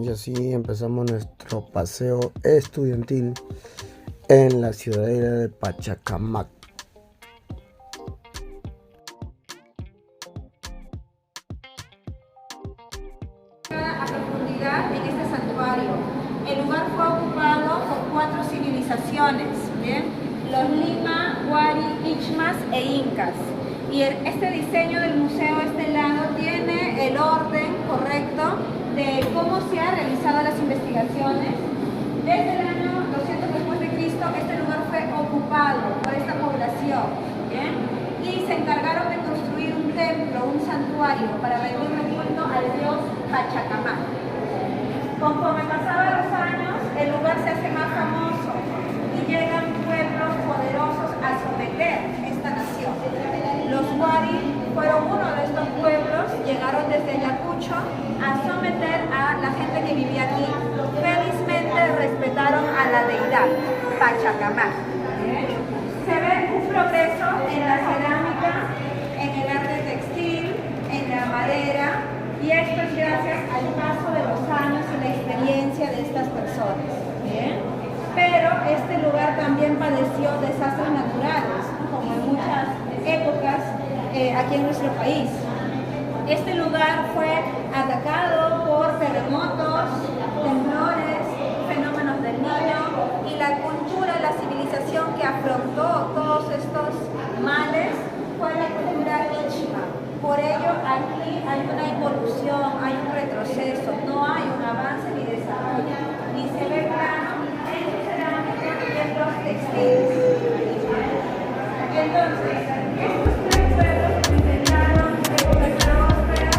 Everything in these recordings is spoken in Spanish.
Y así empezamos nuestro paseo estudiantil en la ciudadela de Pachacamac. A profundidad en este santuario. El lugar fue ocupado por 4 civilizaciones, ¿bien? Los Lima, Huari, Ichmas e Incas. Y este diseño del museo, este lado, tiene el orden correcto de cómo se han realizado las investigaciones. Desde el año 200 después de Cristo, este lugar fue ocupado por esta población, ¿bien? Y se encargaron de construir un templo, un santuario, para rendirle culto al dios Pachacamac. Conforme pasaban los años, el lugar se hace más famoso y llegan pueblos poderosos a someter esta nación. Los Huari fueron uno de estos pueblos, llegaron desde Ayacucho a someter a la gente que vivía aquí. Felizmente respetaron a la deidad Pachacamac. Se ve un progreso en la cerámica, en el arte textil, en la madera, y esto es gracias al paso de los años y la experiencia de estas personas. ¿Bien? Pero este lugar también padeció desastres naturales, como en muchas épocas aquí en nuestro país. Este lugar fue atacado por terremotos, temblores, fenómenos del Niño, y la cultura, la civilización que afrontó todos estos males fue la cultura Ichma. Por ello aquí hay una evolución, hay un retroceso, no hay un avance ni desarrollo. Y se ve claro en los cerámicos y en los textiles. Entonces, estos 3 pueblos intentaron épocas prósperas,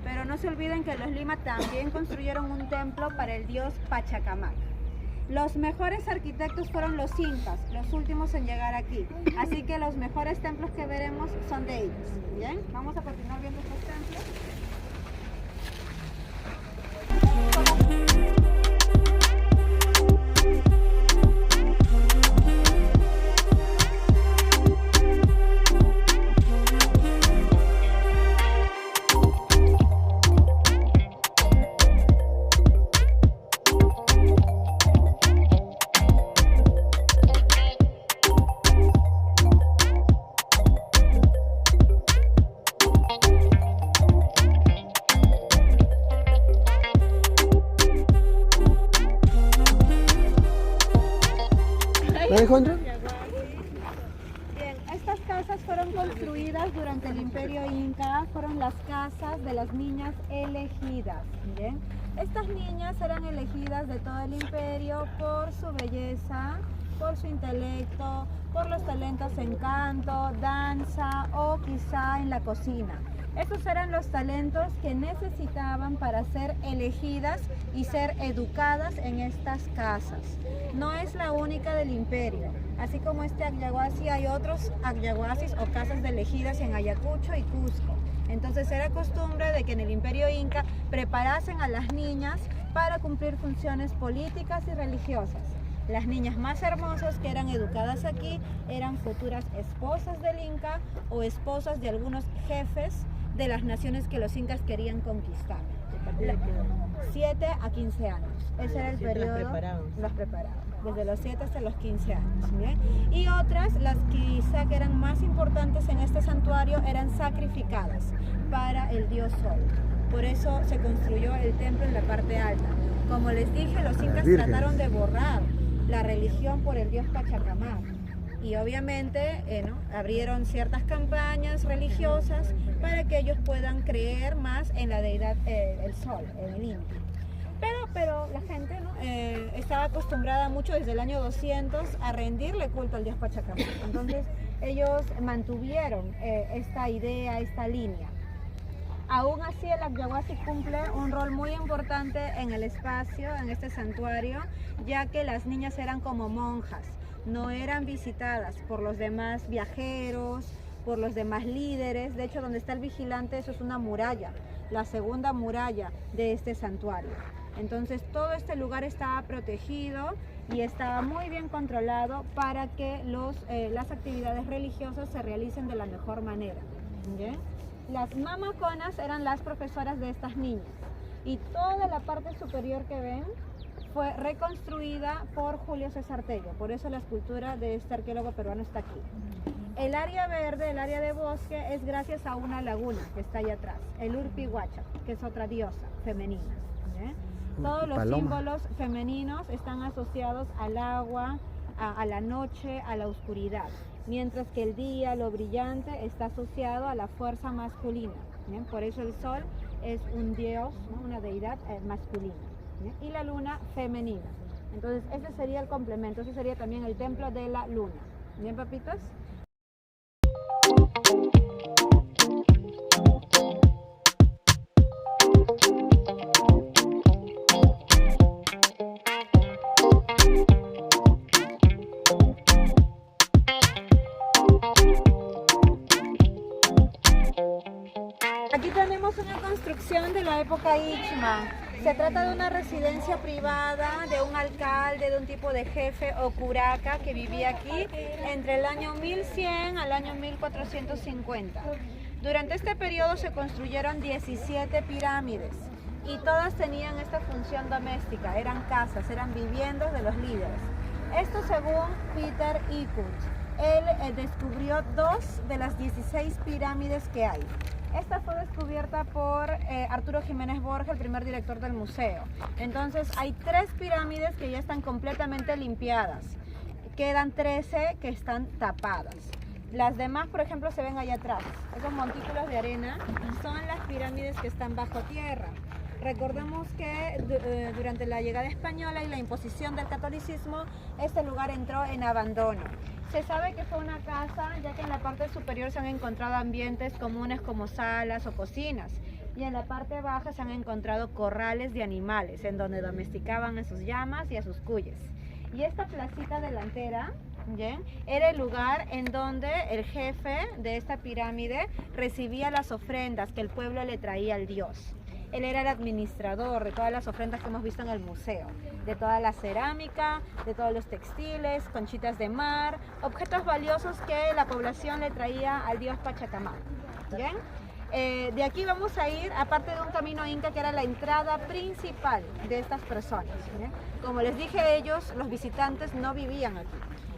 pero no se olviden que los Lima también construyeron un templo para el dios Pachacamac. Los mejores arquitectos fueron los incas, los últimos en llegar aquí. Así que los mejores templos que veremos son de ellos. Bien, vamos a continuar viendo estos templos. ¿Me encuentro? Bien, estas casas fueron construidas durante el Imperio Inca, fueron las casas de las niñas elegidas. Bien, estas niñas eran elegidas de todo el imperio por su belleza, por su intelecto, por los talentos en canto, danza o quizá en la cocina. Estos eran los talentos que necesitaban para ser elegidas y ser educadas en estas casas. No es la única del imperio. Así como este Agyaguasi, hay otros Agyaguasis o casas de elegidas en Ayacucho y Cusco. Entonces era costumbre de que en el imperio Inca preparasen a las niñas para cumplir funciones políticas y religiosas. Las niñas más hermosas que eran educadas aquí eran futuras esposas del Inca o esposas de algunos jefes de las naciones que los incas querían conquistar. 7 a 15 años. Ese era el periodo. Los preparaban. Desde los 7 hasta los 15 años. ¿Bien? Y otras, las quizá que eran más importantes en este santuario, eran sacrificadas para el dios Sol. Por eso se construyó el templo en la parte alta. Como les dije, los incas trataron de borrar la religión por el dios Pachacamac. Y obviamente abrieron ciertas campañas religiosas para que ellos puedan creer más en la deidad, el sol, en el Inti. Pero la gente estaba acostumbrada mucho desde el año 200 a rendirle culto al dios Pachacamac. Entonces ellos mantuvieron esta idea, esta línea. Aún así, el Aguaguasi cumple un rol muy importante en el espacio, en este santuario, ya que las niñas eran como monjas, no eran visitadas por los demás viajeros, por los demás líderes. De hecho, donde está el vigilante, eso es una muralla, la segunda muralla de este santuario. Entonces, todo este lugar estaba protegido y estaba muy bien controlado para que las actividades religiosas se realicen de la mejor manera. ¿Bien? Las mamaconas eran las profesoras de estas niñas y toda la parte superior que ven fue reconstruida por Julio César Tello, por eso la escultura de este arqueólogo peruano está aquí. El área verde, el área de bosque, es gracias a una laguna que está allá atrás, el Urpi Huacha, que es otra diosa femenina. Todos los símbolos femeninos están asociados al agua, a la noche, a la oscuridad, mientras que el día, lo brillante, está asociado a la fuerza masculina. ¿Bien? Por eso el sol es un dios, una deidad masculina. ¿Bien? Y la luna femenina. Entonces ese sería el complemento, ese sería también el templo de la luna. ¿Bien, papitos? Aquí tenemos una construcción de la época Ichma. Se trata de una residencia privada de un alcalde, de un tipo de jefe o curaca que vivía aquí entre el año 1100 al año 1450. Durante este periodo se construyeron 17 pirámides y todas tenían esta función doméstica, eran casas, eran viviendas de los líderes. Esto según Peter Ikut. Él descubrió 2 de las 16 pirámides que hay. Esta fue descubierta por Arturo Jiménez Borja, el primer director del museo. Entonces hay 3 pirámides que ya están completamente limpiadas. Quedan 13 que están tapadas. Las demás, por ejemplo, se ven allá atrás. Esos montículos de arena son las pirámides que están bajo tierra. Recordemos que durante la llegada española y la imposición del catolicismo, este lugar entró en abandono. Se sabe que fue una casa, ya que en la parte superior se han encontrado ambientes comunes como salas o cocinas, y en la parte baja se han encontrado corrales de animales, en donde domesticaban a sus llamas y a sus cuyes. Y esta placita delantera, ¿bien?, era el lugar en donde el jefe de esta pirámide recibía las ofrendas que el pueblo le traía al dios. Él era el administrador de todas las ofrendas que hemos visto en el museo, de toda la cerámica, de todos los textiles, conchitas de mar, objetos valiosos que la población le traía al dios Pachacamac. ¿Bien? De aquí vamos a ir, aparte de un camino inca que era la entrada principal de estas personas. ¿Bien? Como les dije, ellos, los visitantes, no vivían aquí.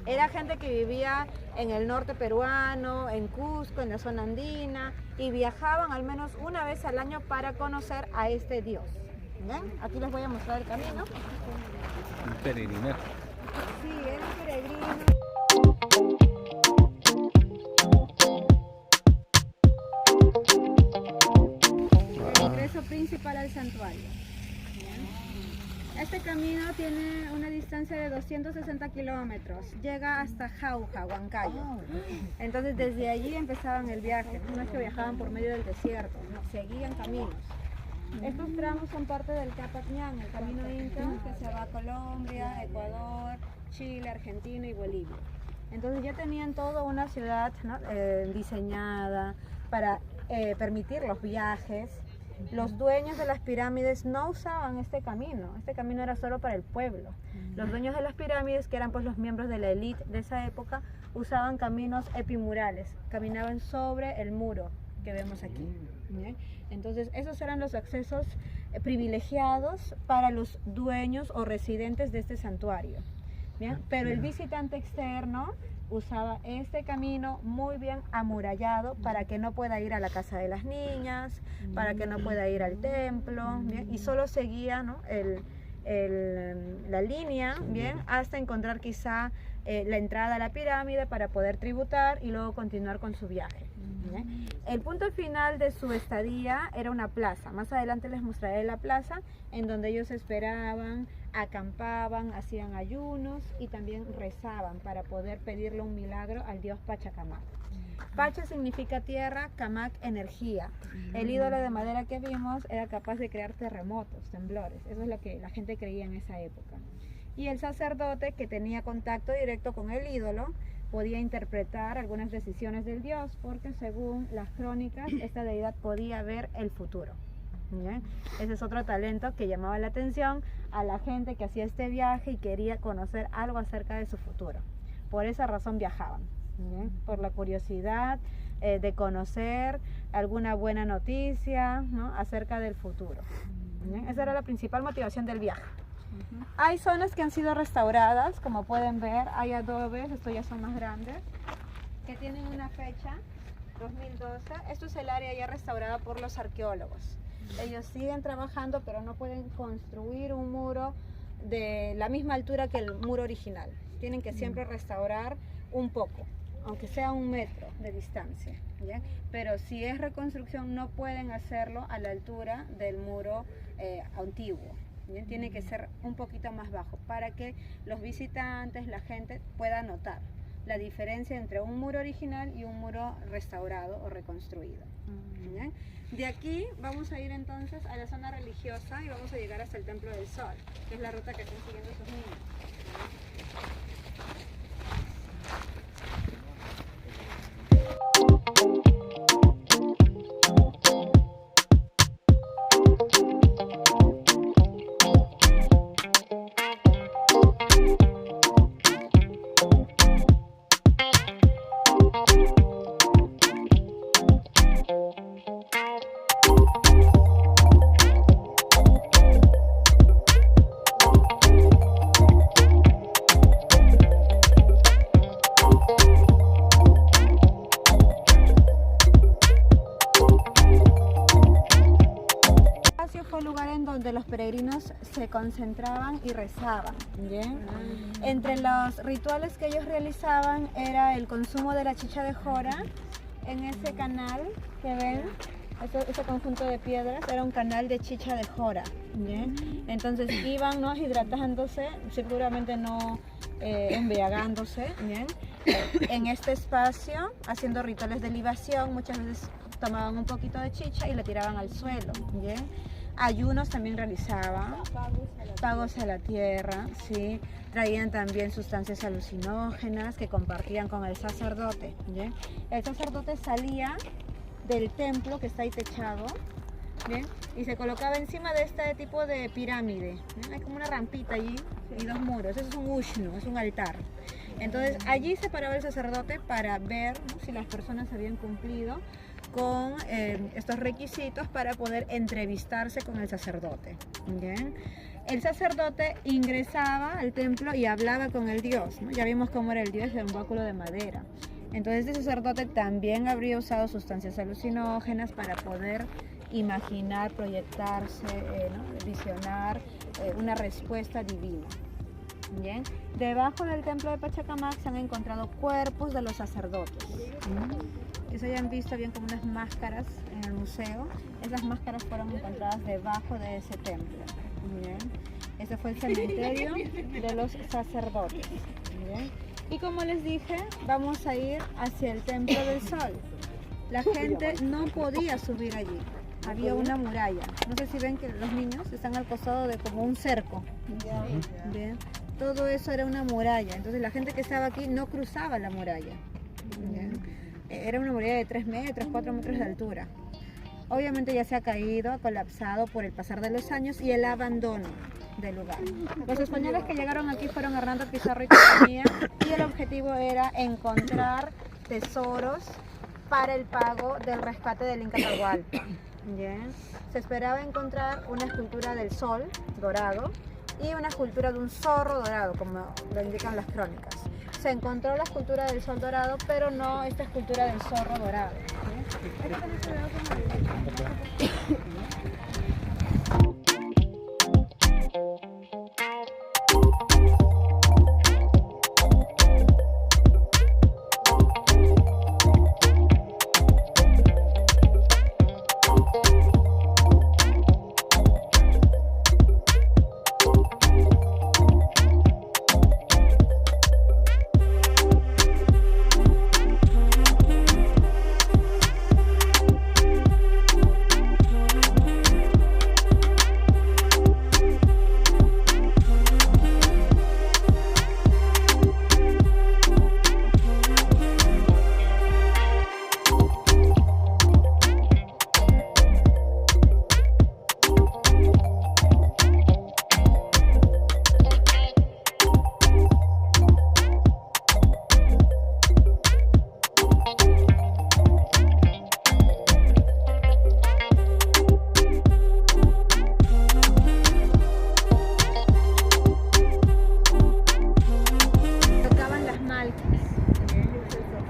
Era gente que vivía en el norte peruano, en Cusco, en la zona andina, y viajaban al menos una vez al año para conocer a este dios. ¿Ven? Aquí les voy a mostrar el camino. Un peregrinaje. Sí, era un peregrino. El ingreso principal al santuario. Este camino tiene una distancia de 260 kilómetros, llega hasta Jauja, Huancayo. Entonces desde allí empezaban el viaje, no es que viajaban por medio del desierto, no, seguían caminos. Estos tramos son parte del Capatñán, el camino inca que se va a Colombia, Ecuador, Chile, Argentina y Bolivia. Entonces ya tenían toda una ciudad, ¿no?, diseñada para permitir los viajes. Los dueños de las pirámides no usaban este camino era solo para el pueblo. Los dueños de las pirámides, que eran pues los miembros de la élite de esa época, usaban caminos epimurales, caminaban sobre el muro que vemos aquí. ¿Bien? Entonces esos eran los accesos privilegiados para los dueños o residentes de este santuario. ¿Bien? Pero el visitante externo usaba este camino muy bien amurallado para que no pueda ir a la casa de las niñas, para que no pueda ir al templo, ¿bien? Y solo seguía, ¿no?, la línea, ¿bien?, hasta encontrar quizá la entrada a la pirámide para poder tributar y luego continuar con su viaje. ¿Bien? El punto final de su estadía era una plaza. Más adelante les mostraré la plaza en donde ellos esperaban, acampaban, hacían ayunos y también rezaban para poder pedirle un milagro al dios Pachacamac. Pacha significa tierra, Camac energía. El ídolo de madera que vimos era capaz de crear terremotos, temblores. Eso es lo que la gente creía en esa época. Y el sacerdote, que tenía contacto directo con el ídolo, podía interpretar algunas decisiones del dios, porque según las crónicas, esta deidad podía ver el futuro. ¿Bien? Ese es otro talento que llamaba la atención a la gente que hacía este viaje y quería conocer algo acerca de su futuro. Por esa razón viajaban, ¿bien?, por la curiosidad de conocer alguna buena noticia, ¿no?, acerca del futuro. ¿Bien? Esa era la principal motivación del viaje. Hay zonas que han sido restauradas, como pueden ver, hay adobes, estos ya son más grandes, que tienen una fecha, 2012. Esto es el área ya restaurada por los arqueólogos. Ellos siguen trabajando, pero no pueden construir un muro de la misma altura que el muro original. Tienen que siempre restaurar un poco, aunque sea 1 metro de distancia, ¿ya? Pero si es reconstrucción, no pueden hacerlo a la altura del muro antiguo. ¿Bien? Tiene que ser un poquito más bajo para que los visitantes, la gente pueda notar la diferencia entre un muro original y un muro restaurado o reconstruido. ¿Bien? De aquí vamos a ir entonces a la zona religiosa y vamos a llegar hasta el Templo del Sol, que es la ruta que están siguiendo esos niños. Fue el lugar en donde los peregrinos se concentraban y rezaban. ¿Bien? Entre los rituales que ellos realizaban era el consumo de la chicha de jora en ese canal que ven. Ese conjunto de piedras era un canal de chicha de jora. ¿Bien? Entonces iban, ¿no?, hidratándose, seguramente no embriagándose, ¿bien?, en este espacio, haciendo rituales de libación. Muchas veces tomaban un poquito de chicha y la tiraban al suelo. ¿Bien? Ayunos también realizaban, pagos a la tierra, ¿sí? Traían también sustancias alucinógenas que compartían con el sacerdote. ¿Bien? El sacerdote salía del templo que está ahí techado, ¿bien?, y se colocaba encima de este tipo de pirámide. ¿Bien? Hay como una rampita allí y 2 muros. Eso es un ushnu, es un altar. Entonces allí se paraba el sacerdote para ver, ¿no?, si las personas habían cumplido con estos requisitos para poder entrevistarse con el sacerdote. ¿Bien? El sacerdote ingresaba al templo y hablaba con el dios, ¿no? Ya vimos cómo era el dios, de un báculo de madera. Entonces este sacerdote también habría usado sustancias alucinógenas para poder imaginar, proyectarse, ¿no?, visionar una respuesta divina. Bien, debajo del templo de Pachacamac se han encontrado cuerpos de los sacerdotes. Que se hayan visto bien como unas máscaras en el museo. Esas máscaras fueron encontradas debajo de ese templo. Bien, ese fue el cementerio de los sacerdotes. Bien. Y como les dije, vamos a ir hacia el Templo del Sol. La gente no podía subir allí. Había una muralla. No sé si ven que los niños están al costado de como un cerco. Bien. Todo eso era una muralla. Entonces la gente que estaba aquí no cruzaba la muralla. Bien. Era una muralla de 3 metros, 4 metros de altura. obviamente ya se ha caído, ha colapsado por el pasar de los años y el abandono del lugar. Los españoles que llegaron aquí fueron Hernando Pizarro y compañía, y el objetivo era encontrar tesoros para el pago del rescate del Inca Atahualpa. Bien. Se esperaba encontrar una escultura del sol dorado y una escultura de un zorro dorado, como lo indican las crónicas. Se encontró la escultura del sol dorado, pero no esta escultura del zorro dorado.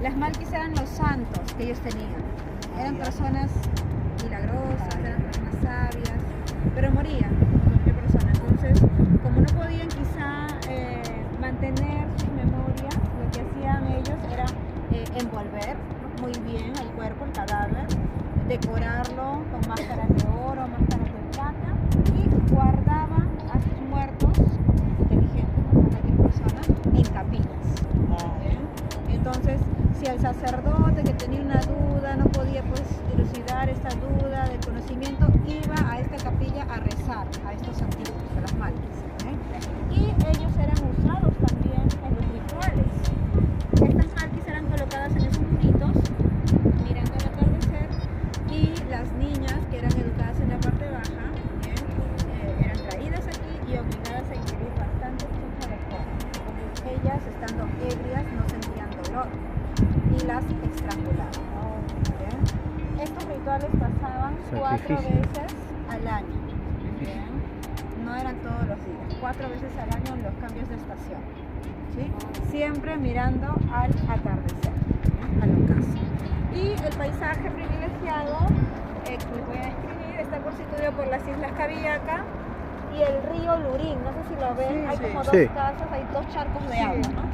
Las malquis eran los santos que ellos tenían. Eran personas milagrosas, eran personas sabias, pero morían cualquier persona. Entonces, como no podían quizá mantener sus memorias, lo que hacían ellos era envolver muy bien el cuerpo, el cadáver, decorarlo con máscaras de oro, máscaras de plata, y guardaban a sus muertos inteligentes, como cualquier persona, en capillas. Entonces, si el sacerdote que tenía una duda no podía pues dilucidar esta duda del conocimiento, iba a esta capilla a rezar a estos antiguos, a las malquis. Y ellos eran usados también en los rituales. Estas malquis eran colocadas en esos muritos, mirando el atardecer, y las niñas que eran educadas en la parte baja, eran traídas aquí y obligadas a ingerir bastante chucha de coco. Ellas, estando ebrias, no sentían dolor y las estrangulaban. Estos rituales pasaban 4 veces al año. ¿Bien? No eran todos los días, 4 veces al año en los cambios de estación. ¿Sí? Siempre mirando al atardecer, al ocaso. Y el paisaje privilegiado, que voy a describir, está constituido por las Islas Cabillaca y el río Lurín. No sé si lo ven, hay como dos casas, hay 2 charcos de agua, ¿no?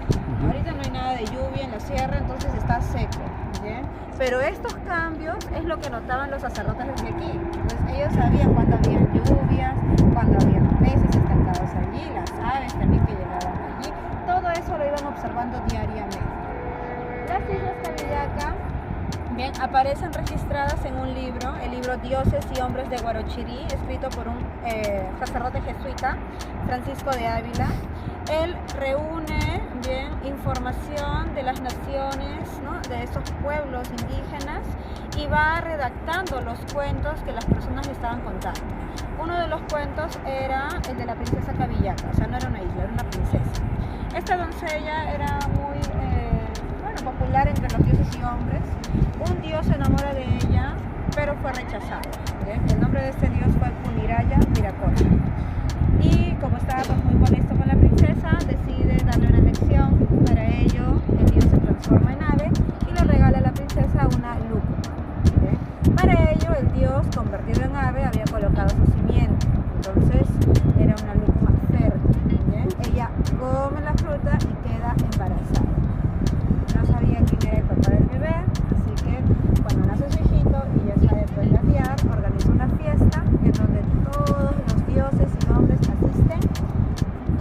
Ahorita no hay nada de lluvia en la sierra, entonces está seco. ¿Bien? Pero estos cambios es lo que notaban los sacerdotes desde aquí. Entonces ellos sabían cuándo había lluvias, cuándo había peces estancados allí, las aves también que llegaban allí. Todo eso lo iban observando diariamente. Las Islas Cabillaca, bien, aparecen registradas en un libro, el libro Dioses y Hombres de Guarochirí, escrito por un sacerdote jesuita, Francisco de Ávila. Él reúne bien información de las naciones, ¿no?, de estos pueblos indígenas, y va redactando los cuentos que las personas le estaban contando. Uno de los cuentos era el de la princesa Cabillaca, o sea, no era una isla, era una princesa. Esta doncella era muy popular entre los dioses y hombres. Un dios se enamora de ella, pero fue rechazado. ¿Bien? El nombre de este dios fue Cuniraya Viracocha. Y como estaba pues muy molesto con la princesa, decide darle una lección. Para ello, el dios se transforma en ave y le regala a la princesa una lúcuma. Para ello, el dios, convertido en ave, había colocado su simiente. Entonces, era una lúcuma fértil. ¿Bien? Ella come la fruta y queda embarazada. No sabía quién era el papá del bebé, así que cuando nace su hijito y ya sabe pues gatear, organiza una fiesta en donde todos los dioses y hombres asisten,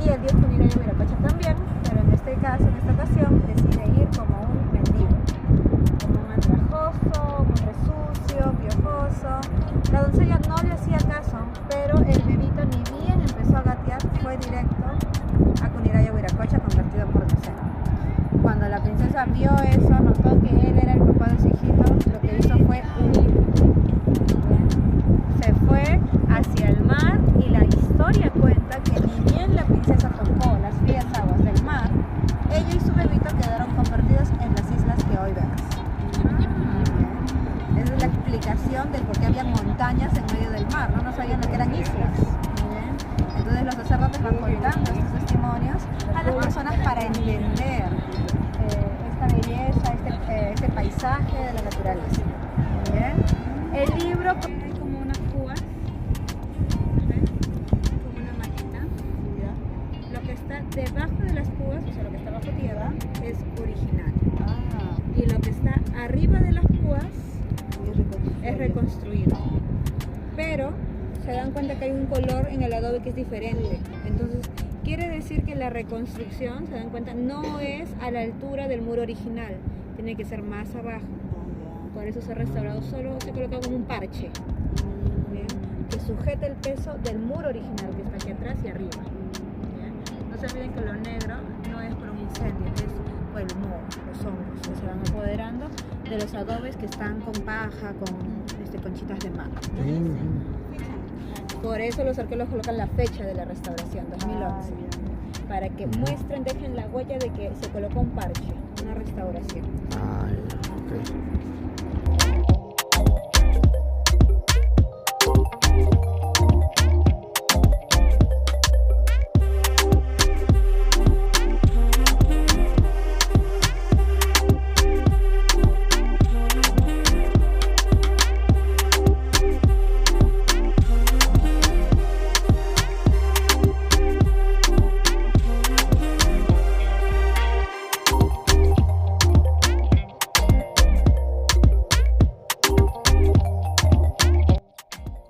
y el dios Cuniraya Viracocha también, pero en este caso, en esta ocasión, decide ir como un mendigo, como un andrajoso, muy resucio, piojoso. La doncella no le hacía caso, pero el bebito ni bien empezó a gatear, fue directo a Cuniraya Viracocha, convertido por docena. Cuando la princesa vio eso, notó que él era el papá de su hijito, lo que hizo fue huir. contando estos testimonios a las personas para entender esta belleza, este paisaje de la naturaleza. Bien. El libro hay como unas púas, ¿ven? Como una maqueta. Lo que está debajo de las púas, o sea, lo que está bajo tierra, es original. Y lo que está arriba de las púas es reconstruido. Pero se dan cuenta que hay un color en el adobe que es diferente. Entonces, quiere decir que la reconstrucción, se dan cuenta, no es a la altura del muro original. Tiene que ser más abajo. Por eso se ha restaurado, solo se ha colocado como un parche. ¿Bien? Que sujeta el peso del muro original que está aquí atrás y arriba. ¿Bien? No se olviden que lo negro no es por un incendio, es por el moho, los hongos que se van apoderando de los adobes que están con paja, con conchitas de mar. Por eso los arqueólogos colocan la fecha de la restauración, 2011, para que muestren, dejen la huella de que se colocó un parche, una restauración.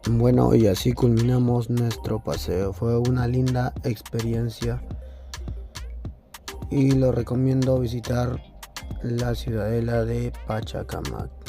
Bueno, y así culminamos nuestro paseo. Fue una linda experiencia y lo recomiendo visitar la ciudadela de Pachacamac.